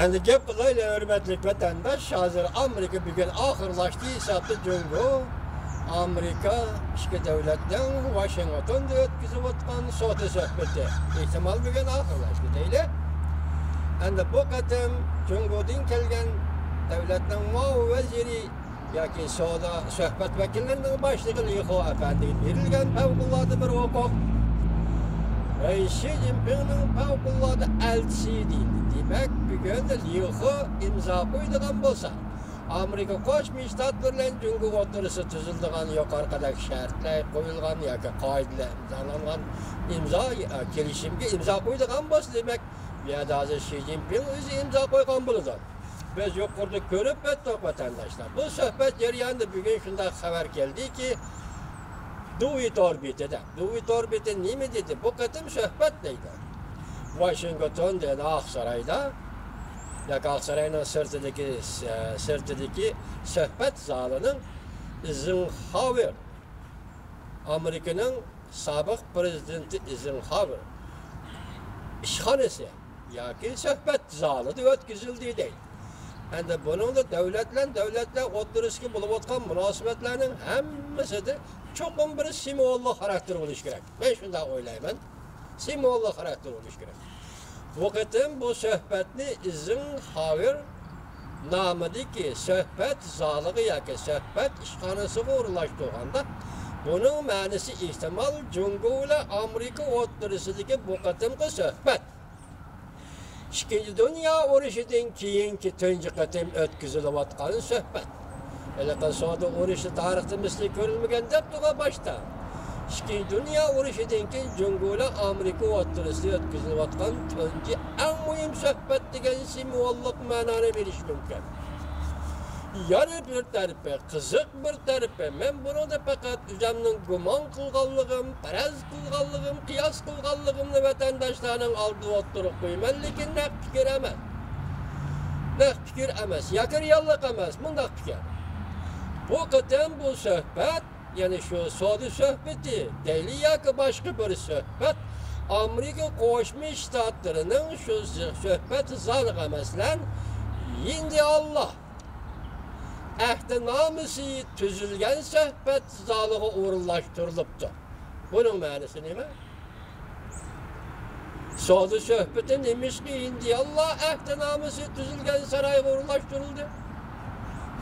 Endi gap qilaylik, hurmatli vatandosh, hozir Amerika bugun oxirlashdi hisobda Jungo. Amerika ichki davlatdan Washingtonda o'tkazib o'tgan savdo suhbati ehtimol bugun oxirlashdi deylik. Endi bu qatam Jungodan kelgan davlatning muavin vaziri yoki savdo suhbat vakillarining boshlig'i Liho afandiga berilgan favqulodda bir huquq. Xi Jinpingning favqulodda elchisi deydi. Demak, bugun Liho imzo qo'ydigan bo'lsa, Amerika Qo'shma Shtatlar bilan Jungo o'rtasida tuzilgan yuqoridagi shartlar qo'yilgan yoki qoidalar imzolangan kelishimga imzo qo'ydigan bo'lsa, demak, bu yerda hozir Xi Jinping o'zi imzo qo'ygan bo'ladi. Biz yuqorida ko'rib o'tdik vatandoshlar. Bu suhbat jarayonida bugun shunday xabar keldiki, Duvit orbiti nima dedi? Bu qatim suhbat deydi. Washingtonda Oqsaroyda yoki Oqsaroyning sirtidagi suhbat zalining Eisenhower, Amerikaning sobiq prezidenti Eisenhower ishxonasi yoki suhbat zalida o'tkazildi deydi. Endi buningda davlatlar o'rtasida bo'lib o'tgan munosabatlarning hammasida cho'qim bir simvollik xarakter bo'lishi kerak. Men shunday o'ylayman. Simvollik xarakter bo'lishi kerak. Bu qatim bu suhbatni Eisenhower nomidagi suhbat zaliga yoki suhbat ishxonasiga o'rnashtirganda, buning ma'nosi ehtimol Jungo bilan Amerika o'rtasidagi bu qatimgi suhbat Ikkinchi Dünya urushidan keyingi tunji qatim o'tkazilayotgan suhbat. Elaqa savdo urushi tarixda misli ko'rilmagan deb turgan boshda. Ikkinchi Dünya urushidan keyin Jungo bilan Amerika o'rtasida o'tkazilayotgan tunji eng muhim suhbat degan simvollik ma'noni berish mumkin. Yana bir tarafi, qiziq bir tarafi, men bunda faqat o'zimning gumon qilganligim, faraz qilganligim, qiyos qilganligimni vatandoshlarning oldiga o'tirib qo'yman, lekin naq fikr emas. Naq fikr emas, yoki reallik emas, bunday fikr. Bu qatam bu suhbat, ya'ni shu savdo suhbati, deyli yoki boshqa bir suhbat, Amerika Qo'shma Shtatlarining shu suhbat zaliga masalan, Endi Allah ahdi-nomusi tuzilgan suhbat zaliga o'rinlashtirilibdi. Buning ma'nosi nima? Savdo suhbati nemishki Endi Allah ahdi-nomusi tuzilgan saroyga o'rinlashtirildi.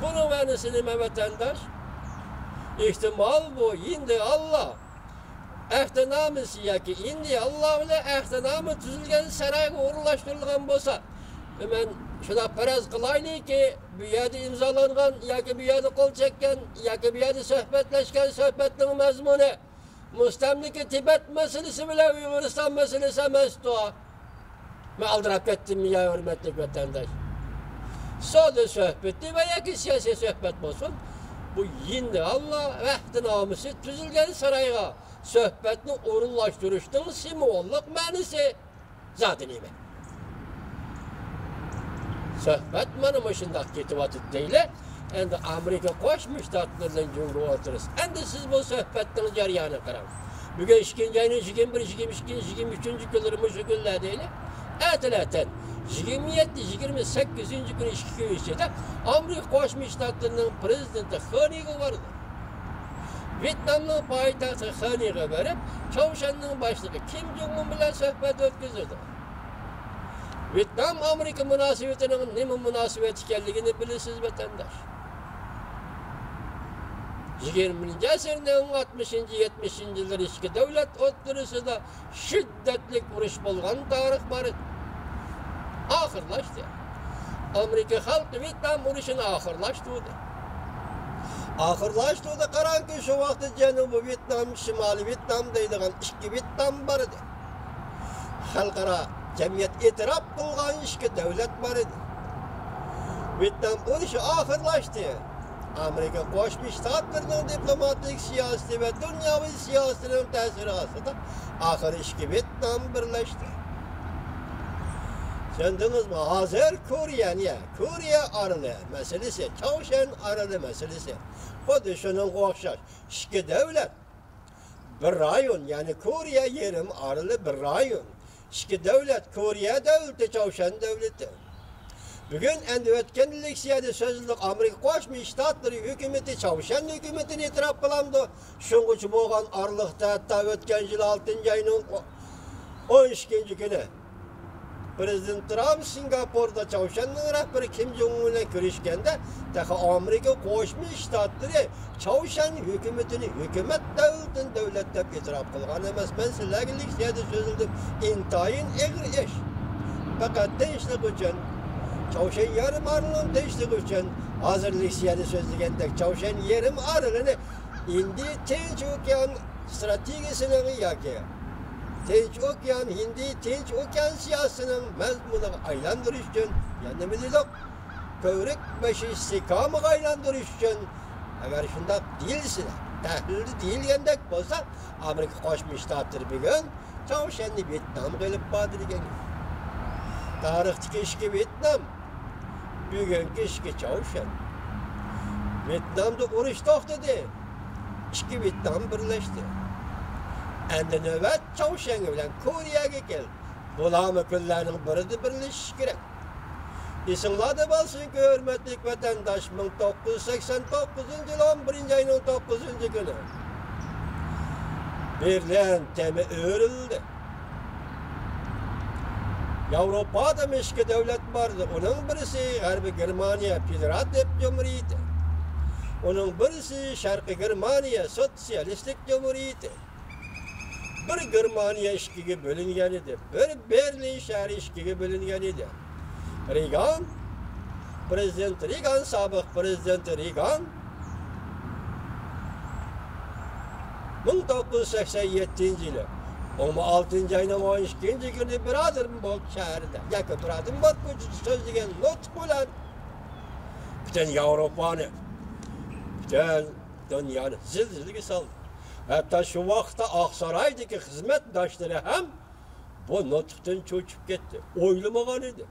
Buning ma'nosi nima vatandosh? Ehtimol bu Endi Allah ahdi-nomusi yoki Endi Allah bilan ahdi-nomi tuzilgan saroyga o'rinlashtirilgan bo'lsa, men shuna faraz qilaylikki, bu yerda imzolangan yoki bu yerda qo'l chekkan yoki bu yerda suhbatlashgan suhbatning mazmuni mustamlika Tibet masalasi bilan Uyg'uriston masalasi emas-ku. Men aldirab ketdimmi, ya hurmatli vatandosh? Savdo suhbati va yoki siyosiy suhbat bo'lsin, bu Endi Allah ahdi-nomusi tuzilgan saroyga suhbatni o'rinlashtirishning simvollik ma'nosi zoti nima? Suhbat mana shunday ketyapti deylik. Endi Amerika Qo'shma Shtatlar bilan Jungo o'rtasida. Endi siz bu suhbatning jarayonini qarang. Bugun 2-ayning 21, 22, 23 kunlari shu kunlar deylik. Ertalabdan 27-28 kuni 2 kun ichida Amerika Qo'shma Shtatlarining prezidenti Xoniga bordi. Vyetnamning poytaxti Xoniga borib, Chavshanning boshlig'i Kim Jong-un bilan suhbat o'tkazdi. Vyetnam Amerika munosabatining nima munosabat ekanligini bilasiz vatandosh. 20-asrning 60-70 ikki davlat o'rtasida shiddatli urush bo'lgan tarix bor edi. Oxirlashdi. Amerika xalqi Vyetnam urushini oxirlashtirdi. Qarangki, shu vaqtda Janubiy Vyetnam, Shimoliy Vyetnam deydigan ikki Vyetnam bor edi. Xalqaro jamiyat e'tirof qilgan ikki davlat bor edi. Vyetnam urushi oxirlashdi. Amerika Qo'shma Shtatlarining diplomatik siyosati va dunyoviy siyosatining ta'siri ostida oxiri ikki Vyetnam birlashdi. Tushundingizmi? Hozir Koreya oroli masalasi, Chavshan oroli masalasi. Xuddi shuning o'xshash ikki davlat bir rayon, ya'ni Koreya yarim oroli bir rayon. İki devlet, Koreya devleti, Çavşan devleti. Bugün endi ötken leksiyada sözlük Amerika Qo'shma Shtatlar hukumati Çavuşan hukumatini e'tirof qildi. Shungacha bo'lgan Arliqda hatta o'tgan yil 6-oyning 12-kuni Prezident Trump Singapurda Çavuşanning rahbari Kim Jong-un bilan ko'rishganda, taqa Amerika Qo'shma Shtatlari Çavuşan hukumatini hukumat davlat deb e'tirof qilgan emas. Men sizlarga leksiyada so'zildim. Intayin egri ish. Faqat tinchlik uchun Çavuşan yarım aralığın tinchlik uchun hozir leksiyada so'zlagandek Çavuşan yarım aralığını indi Tinch okean strategiyasining yoki Tinch okean Hindi Tinch okean siyosatining mazmuniga aylantirish uchun, ya'ni nima dedik? Ko'rik bashi istiqomiga aylantirish uchun agar shunday deyilsa, tahlil deyilgandek bo'lsa, Amerika Qo'shma Shtatlari bugun Çavuşanni Vyetnamga olib bordi degan. Tarixdagi ishki Vyetnam, bugungi ishki Çavuşan. Vyetnamda urush to'xtadi. Ikki Vyetnam birlashdi. Endi navbat Çavuşan bilan Koreyaga keldi. Bularni kunlarning birida birlashish kerak. Esinglarda bo'lsin-ki, hurmatli vatandosh, 1989-yil 11-oyning 9-kuni Berlin temi o'rildi. Yevropada ikki davlat bordi. Uning birisi G'arbiy Germaniya Federativ Cumhuriyati. Uning birisi Sharqiy Germaniya Sotsialistik Cumhuriyati. Bir Germaniya ikkiga bo'lingan edi. Bir Berlin shahri ikkiga bo'lingan edi. Reagan, Prezident Reagan, sobiq Prezident Reagan 1987-yili 16-oyning 12-kuni Brandenburg shahrida yoki Brandenburg ko'chasi so'zlagan nutq bilan butun Yevropani, butun dunyoni zilzilaga soldi. Hatta şu vaqtda Oqsaroydagi xizmatdoshlari ham bu nutqdan cho'chib ketdi. O'ylamagan edi.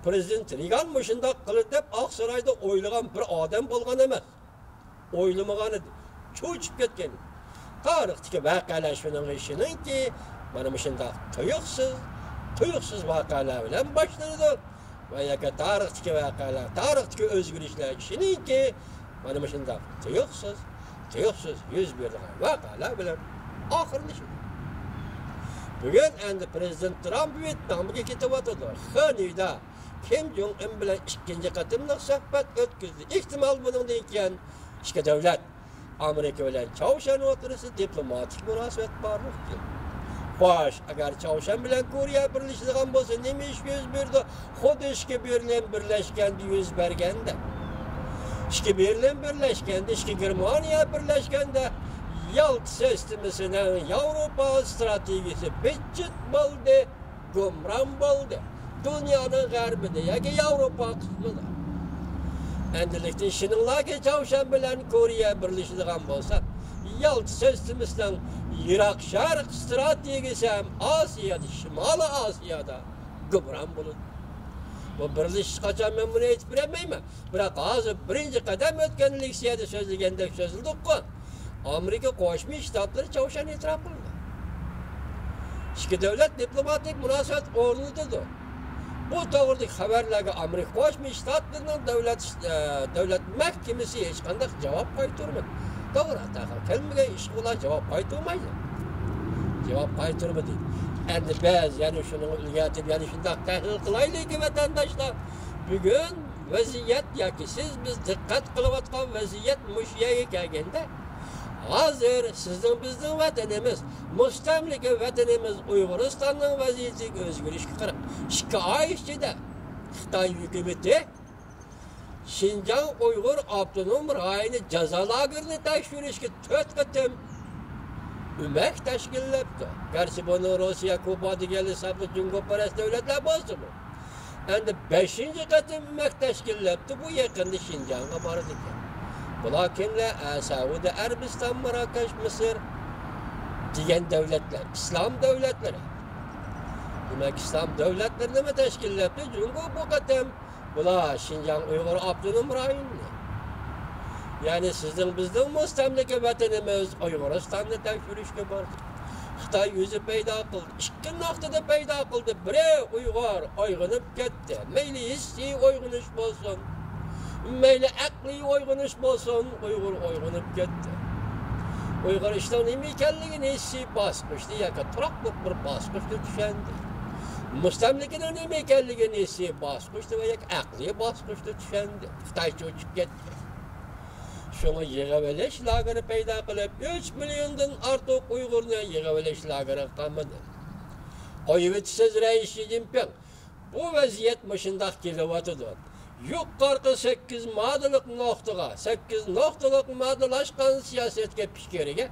Prezident Reagan shunday qildi deb Oqsaroyda o'ylagan bir odam bo'lgan emas. O'ylamagan edi. Cho'chib ketgan. Tarixdagi voqealar shuning ishiningki, mana shunday tuyuqsiz voqealar bilan boshlanadi. Va yoki tarixdagi voqealar, tarixdagi o'zgarishlar ishiningki, mana shunday tuyuqsiz yuz bergan voqealar bilan oxirlashadi. Bugun endi Prezident Trump Vyetnamga ketyapti. Xitoyda Kim Jong-un bilan ikkinchi qatimliq suhbat o'tkazdi. Ehtimol bundan keyin ikki davlat Amerika bilan Çavuşan o'rtasida diplomatik munosabat bormoqda. Xo'sh, agar Çavuşan bilan Koreya birlashadigan bo'lsa, nima ish yuz berdi? Xuddi ishga Berlin birlashganda yuz berganda. İşki Berlin birleşkende, işki Germaniya birleşkende Yalta sistemisining Yevropa stratejisi bitchit bo'ldi, gumron bo'ldi. Dunyoning g'arbida yoki Yevropa qismida. Endilikda shininglarga Çavuşan bilan Koreya birlashadigan bo'lsa, Yalta sistemisining Yiroq Sharq stratejiyasi ham Osiyoda, Shimoliy Osiyoda gumron bo'ladi. Bu birlashish qachon men buni aytib bermayman. Biroq hozir birinchi qadam o'tgan leksiyada so'zlagandek so'zildi-ku. Amerika Qo'shma Shtatlari Çavuşanni e'tirof qildi. Ikki davlat diplomatik munosabat o'rnatdi. Bu to'g'ridagi xabarlarga Amerika Qo'shma Shtatlarining davlat mahkamasi hech qanday javob qaytarmadi. To'g'ri, kelmagan ish bilan javob qaytarmaydi. Javob qaytarmadi. Endi biz yani shuni ilgatib, yani shunday tahlil qilaylik vatandoshlar. Bugun vaziyat yoki siz biz diqqat qilayotgan vaziyat mushaga kelganda, hozir sizning bizning vatanimiz, mustamlika vatanimiz Uyg'uristonning vaziyatiga o'zgarishga qarab, 2 oy ichida Xitoy hukumati Şinjan Uyg'ur avtonom rayoni jazo lagerini tekshirishga 4 qatim Ümek teşkillabdi. Gerçi bunu Rusya, Kuba degeli sabı Cumhurbaşkanı devletler bozdu. Endi 5-ci qatim ümek teşkillabdi. Bu yakında Şinjan'a bardı ki. Bular kimler? Saudi Arabistan, Marrakeş, Mısır degan devletler, İslam devletleri. Demek İslam devletleri nima teşkillabdi? Çünkü bu qatim bular Şinjan Uyg'ur avtonom rayoni. Yani sizin bizden mustamlika vatanimiz Uyg'uristonni tekshirishga bordi. Xitoy o'zi paydo qildi. Ikki nuqtada paydo qildi. Biri Uyg'ur uyg'onib ketdi. Mayli hissiy uyg'onish bo'lsin, mayli aqliy uyg'onish bo'lsin, Uyg'ur uyg'onib ketdi. Uyg'uriston nima ekanligini hissiy bosqichda yoki turoqli bir bosqichda tushundi. Mustamlikaning nima ekanligini hissiy bosqichda va yoki aqliy bosqichda tushundi. Xitoy cho'chib ketdi. Şuna yığaveliş lageri payda qilib 3 milyondan ortiq Uyg'urni yığaveliş lageri qamadı. Qo'yibsiz Rais Xi Jinping bu vaziyat mushundaq kelyapti. Yuqorqi 8 modellik nuqtaga, 8 nuqtalik modellashgan siyosatga fikriga,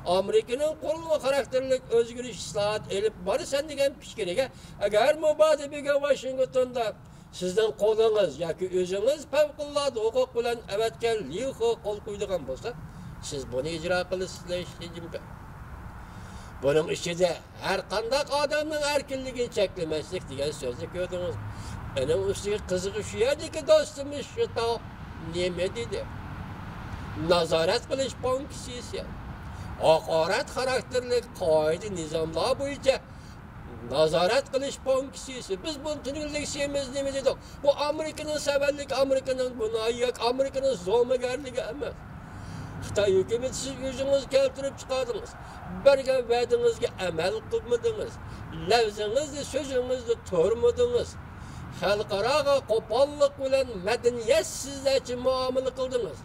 Amerikaning qo'lma xarakterli o'zgarish islohot elib borsan degan fikriga, agar mubodibiga Washingtonda sizden qo'lingiz yoki o'zingiz favqulodda huquq bilan avatgan liho qo'l qo'ydigan bo'lsa, siz buni ijro qilasizlar. Buning ichida har qanday odamning erkinligini cheklamaslik degan so'zni ko'rdingiz. Ana ustiga qizig'i shu yerdagi do'stimiz shu nima dedi? Nazorat qilish funksiyasi, haqorat xarakterli qoida nizomlar bo'yicha nazorat qilish funksiyasi. Biz bunu tushunilishimiz nima dedik? Bu Amerikaning savallik, Amerikaning gunohi, Amerikaning zo'magarligi emas. Xitoy hukumati siz o'zingiz keltirib chiqardingiz. Bergan va'dangizga amal qilmadingiz. Lafzingizni, so'zingizni turmadingiz. Xalqaro qo'pollik bilan madaniyatsizlarcha muomala qildingiz.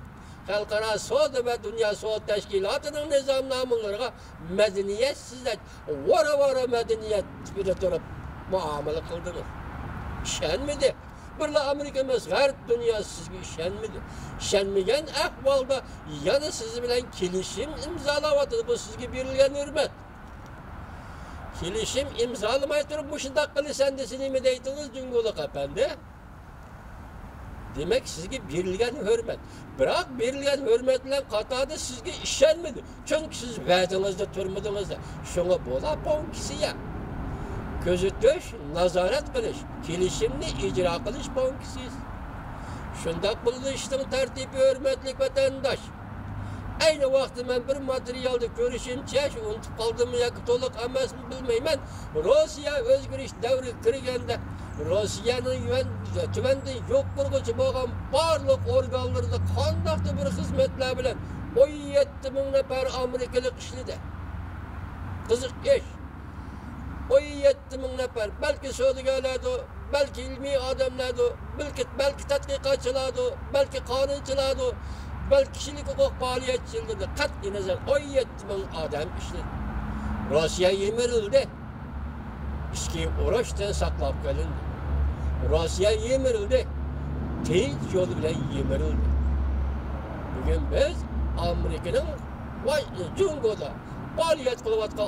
Xalqaro savdo va dunyo savdo tashkilotining nizomnomalariga madaniyatsizlar, vara madaniyat tipida turib muomala qildingiz. Ishonmadi. Birla Amerika emas, g'arb dunyosi sizga ishonmadi. Ishonmagan ahvolda yana siz bilan kelishim imzolayapti. Bu sizga berilgan hurmat. Kelishim imzolamay turib bu shunday qilsan desa nima deydingiz Jungo'liq apandi? Demek sizge berilgan hürmet. Biroq berilgan hürmet bilan qatorda sizge ishonmadi. Çünkü siz va'dangizda turmadingizda. Shunga bo'la funksiya. Kuzatish, nazorat qilish, kelishimni ijro qilish funksiyasi. Shunday bo'lishning tartibi hurmatli vatandosh. Ayni vaqtda men bir materialda ko'rishimcha, shu unutib qoldimmi yoki to'liq emasmi bilmayman. Rossiya o'zgarish davri kirganda Rossiyaning tuvanda yo'q qilg'uchi bo'lgan barliq organlarda qandaqdir bir xizmatlar bilan 17 ming nafar amerikalik ishladi. Qiziq ish. 17 ming nafar, balki savdogarlardi, balki ilmiy odamlardi, balki tadqiqotchilardi, balki qonunchilardi, balki kishilik huquq faoliyatchilardi. Qat'iy nazar 17 ming odam ishladi. Rossiya yemirildi. İçki uğraştan saqlab qolindi. Rossiya yemirildi. Tinch yo'l bilan yemirildi. Bugun biz Amerikaning va Jungo'da faoliyat qilayotgan